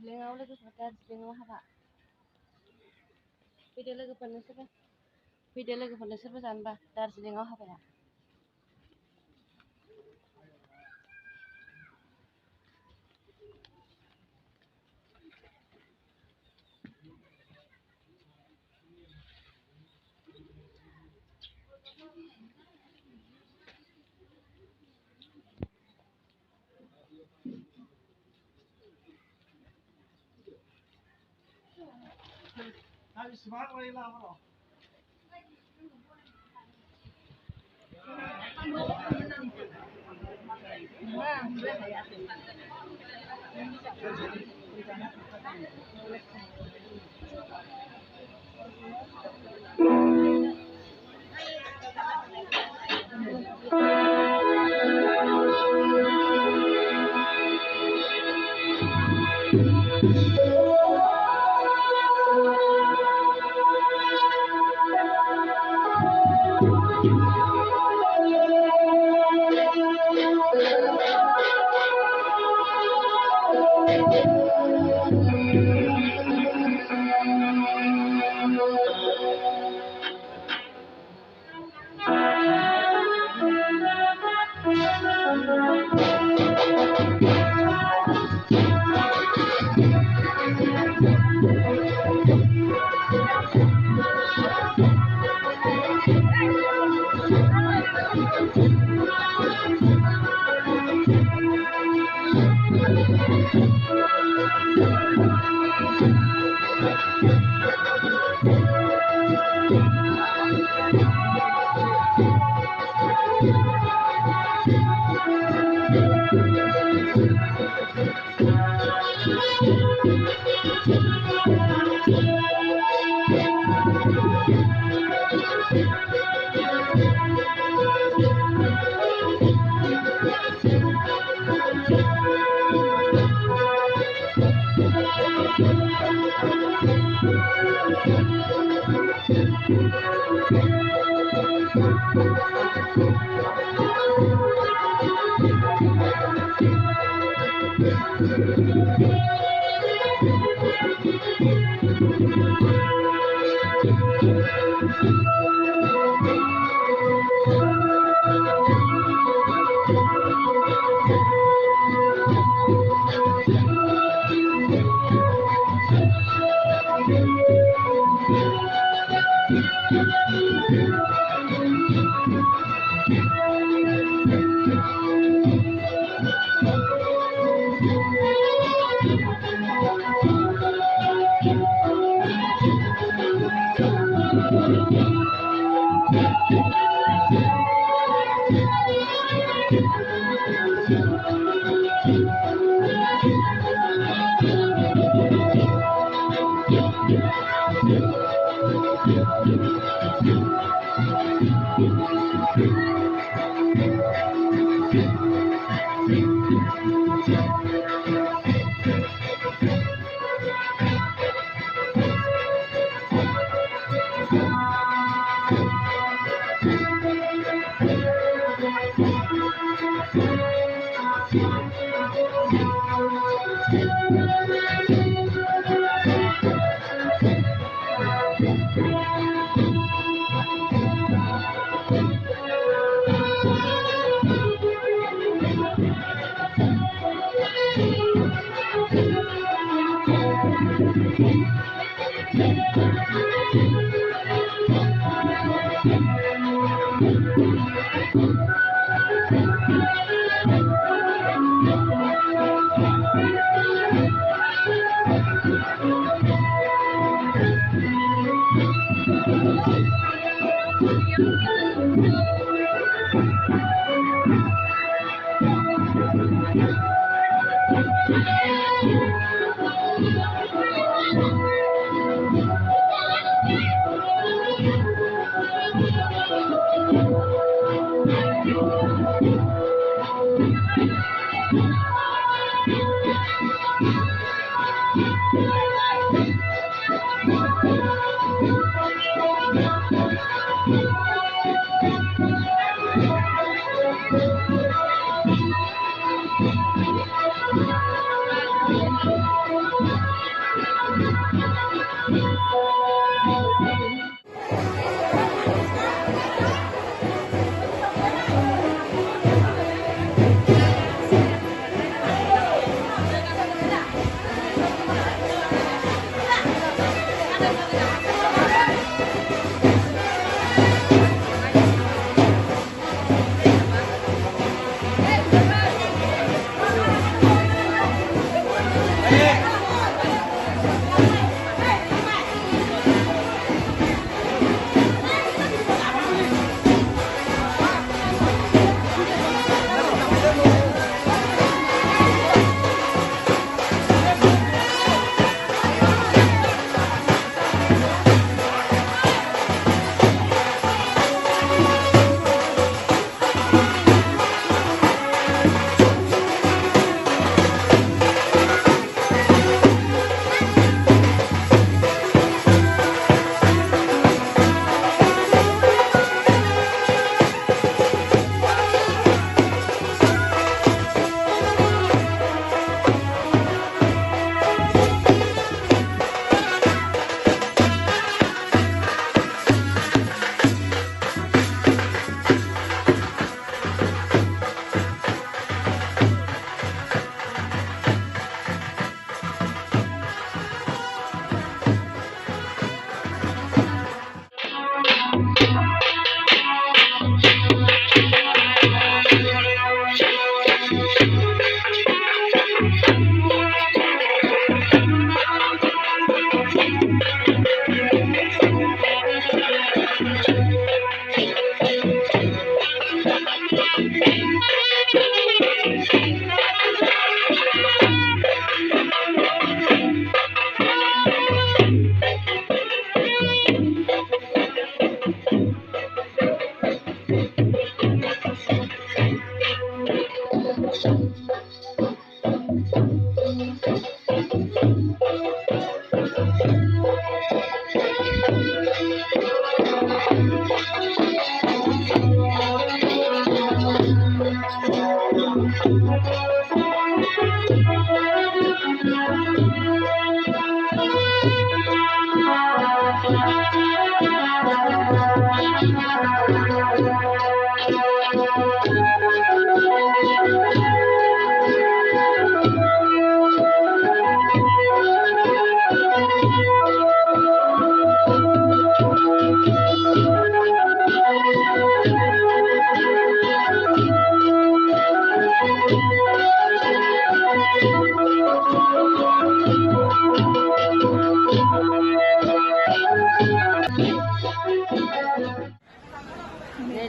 Lengaw lagi pakai lengaw apa? Video lagi panas apa? Video lagi panas apa sanba? Dari lengaw apa ya? Hadi smart way lang ako.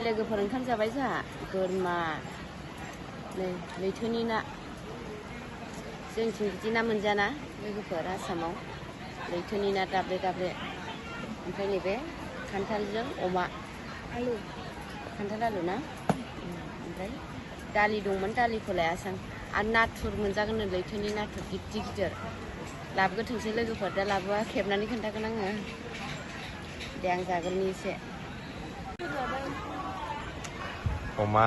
लोगोफोर ओंखाम जाबाय जोंहा बोरमा नै लैथोनि ना जोंथिं बिदि ना मोनजाना लोगोफोर आसामाव लैथोनि ना दाब्ले दाब्ले ओमफ्राय नैबे खान्थालजों अमा आलु खान्थाल आलु ना ओमफ्राय दालि दंमोन दालिखौ लायासै आरो नाथुर मोनजागोन लैथोनि नाथुर गिदिर गिदिर लाबोगोथोंसै लोगोफोर दा लाबोआ खेबनानै खोन्थागोन आङो दे आं जागोननि एसे अमा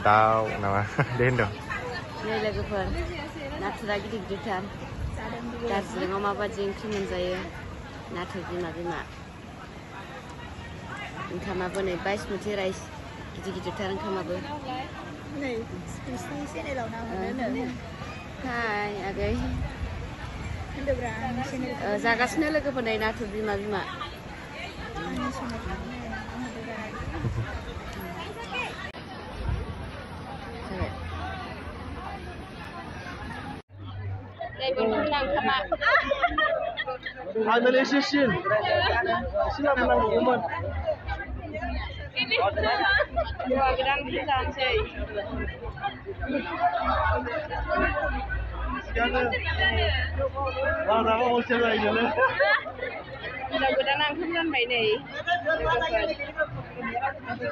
दाउ नामा दे होनदों नै लोगोफोर नाथुरा गिदिर गिदिरथार दार्जिलिंआव माबादि ओंख्रि मोनजायो नाथुर बिमा बिमा ओंखामाबो नै बायसमुथि राइस गिदिर गिदिरथार ओंखामाबो नै नोंसिनि चेनेलाव ना मोनो हाय आगै होनदोब्रा जागासिनो लोगोफोर नै नाथुर बिमा बिमा Đây vẫn không năng khăm ạ. Anh lấy xin xin làm năng của mình. Wah, gedang pisang sih. Sekarang, orang orang cakap lagi ni. Gedang nang khăm bảy này.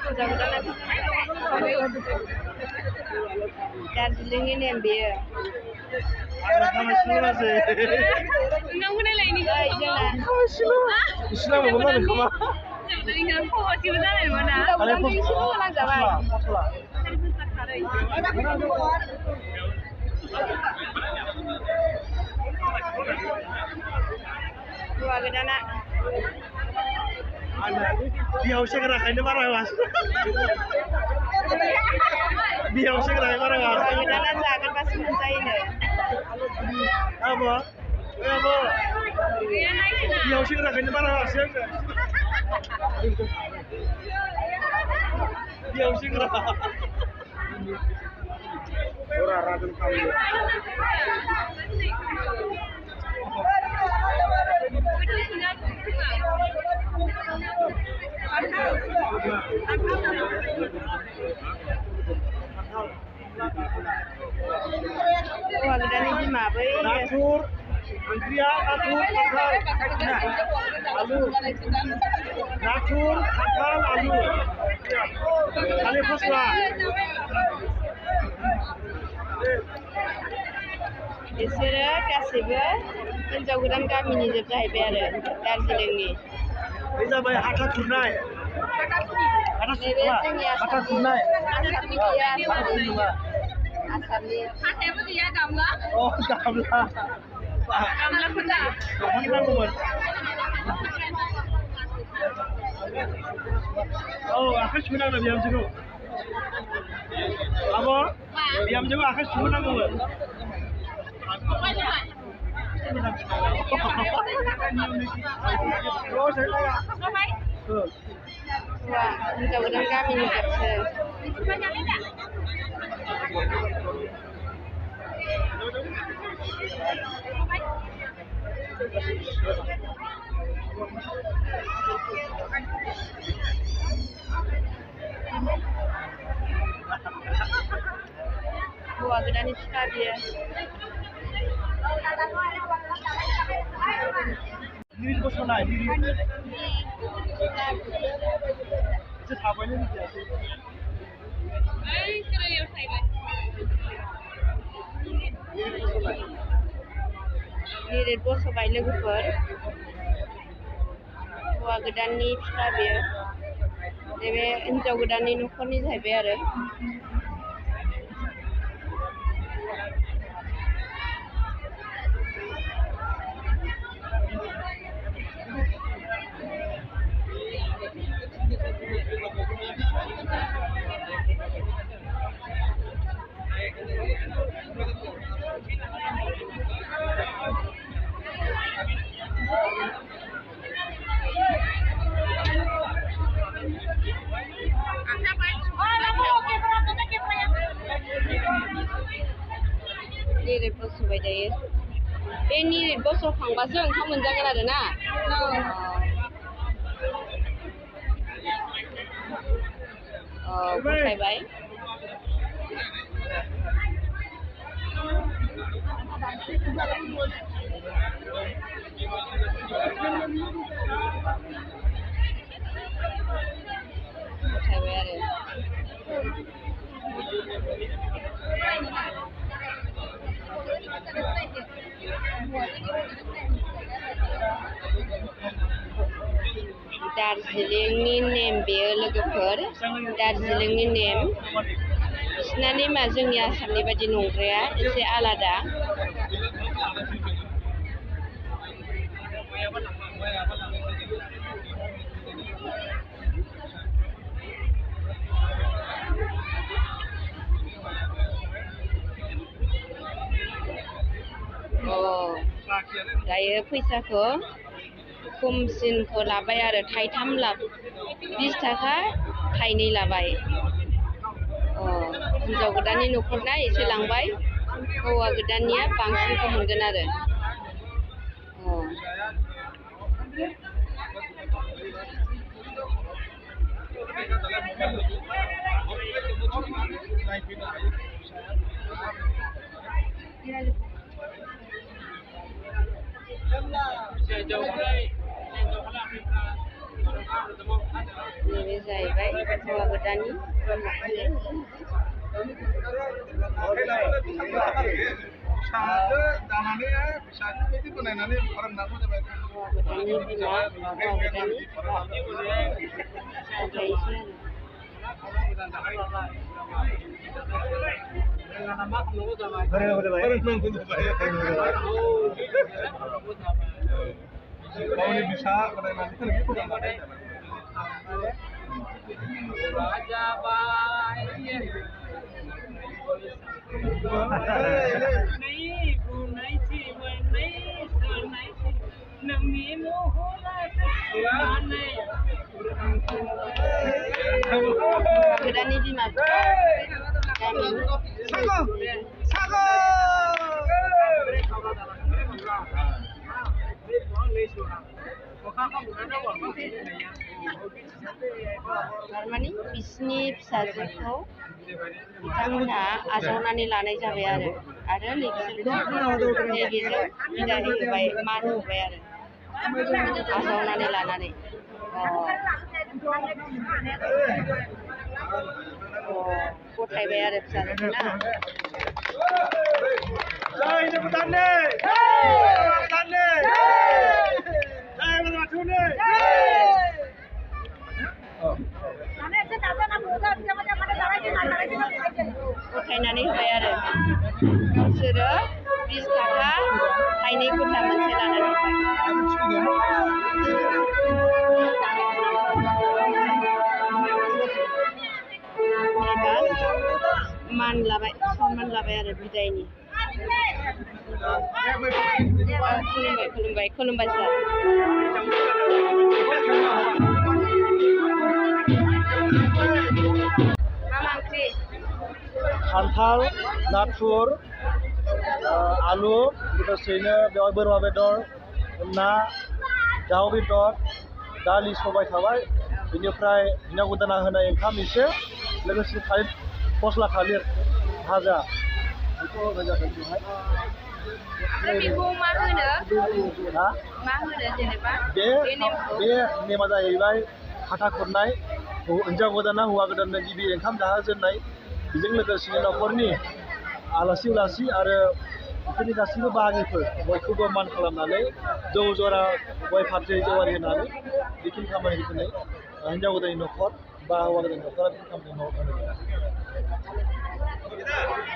Gedang nang Darjeeling ini ambil. Nama Islam sih. Nang mana lain ni? Jangan. Islam mana ni kamu? Dengan kau sih mana mana? Kalau pun Lang zaman. Dua gedang nak. Dia usah gerak ini marah mas. Dia usah gerak marah mas. Dua gedang nak jangan pas mencai ni. Apa? Apa? Dia usah gerak ini marah mas. Dia usah gerak. Orang radun kami. Wah, gedang ni cuma apa? Natur, Andrea, natur, alu, natur, alu. Kali pusla. Biasanya kasihnya hiन्जाव गोदान गामिनि जोब जाहैबाय आरो दार्जिलिंनि Ini sampai hata tunai. नैबे जोंनि Hata tunai. आसामनि गैया आसामनि हाथायाबो गैया गामला Oh, gamla. गामलाफोरना Gamla namun. Oh, akhir cuma nak diam juga. Apa? Diam juga akhir cuma nak namun. Oh, saya lagi. Wah, hiन्जाव गोदान गामिनि जोबसै हौवा गोदाननि फिफा बियो Diri bos mana? Diri. Itu apa ini dia? Diri bos sobai लोगोफोर हौवा गोदाननि फिफा बियो नैबे हिन्जाव गोदाननि न'खरनि जाहैबाय आरो Nirit बसबाय दायो बे निरिट बसखांबासो ओंखाम मोनजागोन आरो ना गथायबाय गथायबाय आरो दार्जिलिंनि नेम बेयो लोगोफोर दार्जिलिंनि नेम बिसिना नेमा जोंनि आसामनि बायदि नंद्राया एसे आलादा दायो फैसाखौ खमसिनखौ लाबाय आरो थाइथाम 20 थाखा थाइनै लाबाय हिन्जाव गोदाननि न'खरना एसे लांबाय हौवा गोदाननिया बांसिनखौ मोनगोन आरो नैबे जाहैबाय हौवा गोदाननि गोदाननि बिमा थारमाने बिसिनि फिसाजोखौ बिथांमोनहा आजावनानै लानाय जाबाय आरो नैबेसोरखौ नैबेजों बिदाय होबाय मान होबाय आरो आजावनानै लानानै गथायबाय आरो फिसाजोखौ ना गथायनानै होबाय आरो बिसोरो 20 थाखा थाइनै गथा मोनसे लानानै मान लाबाय सनमान लाबाय आरो बिदायनि खुलुमबाय सार खान्थाल नाथुर आलु लोगोसेयैनो बेवहाय बोरमा बेदर ना दाउ बेदर दालि सबाय थाबाय बेनिफ्राय हिन्जाव गोदाना होनाय ओंखाम एसे लोगोसे थालिर फस्ला थालिर भाजा बेखौ होनाय जादों बेवहाय बे नेमा जाहैबाय हाथा खुरनाय हिन्जाव गोदाना हौवा गोदाननो गिबि ओंखाम जाहोजेननाय बेजों लोगोसेनो न'खरनि आलासि उलासि आरो बेफोरनि गासैबो बाहागिफोर बयखौबो मान खालामनानै जौ जरा गय फाथै जेवारि होनानै बेखिनि खामानिखौ दिनै हिन्जाव गोदाननि न'खर बा हौवा गोदाननि न'खरा बेखिनि खामानि मावनाय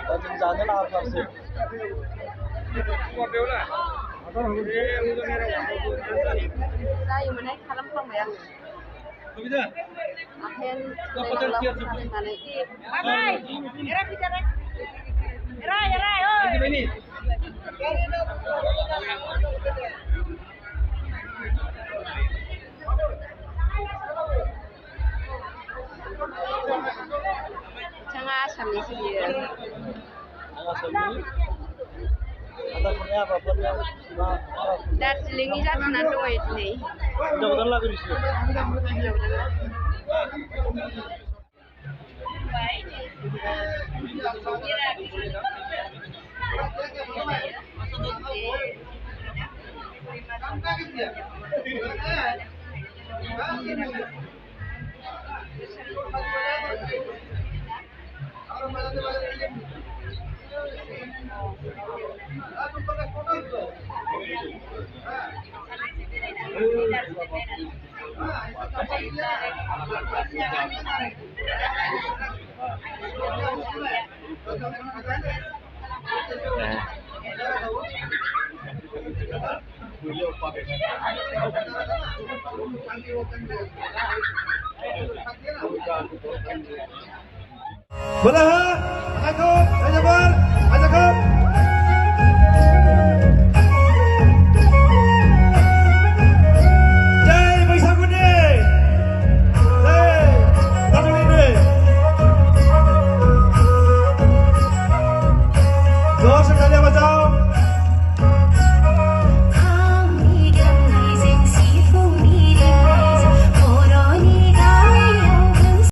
दा जों जानो लाहार फारसे जायोमोनहाय खालामफ्लांबाय आङो बिथाङा आसामनिसो बियो दार्जिलिंनि जाथ'नानै दङ दिनै हिन्जाव गोदान लागो बिसोरो Boleh, aku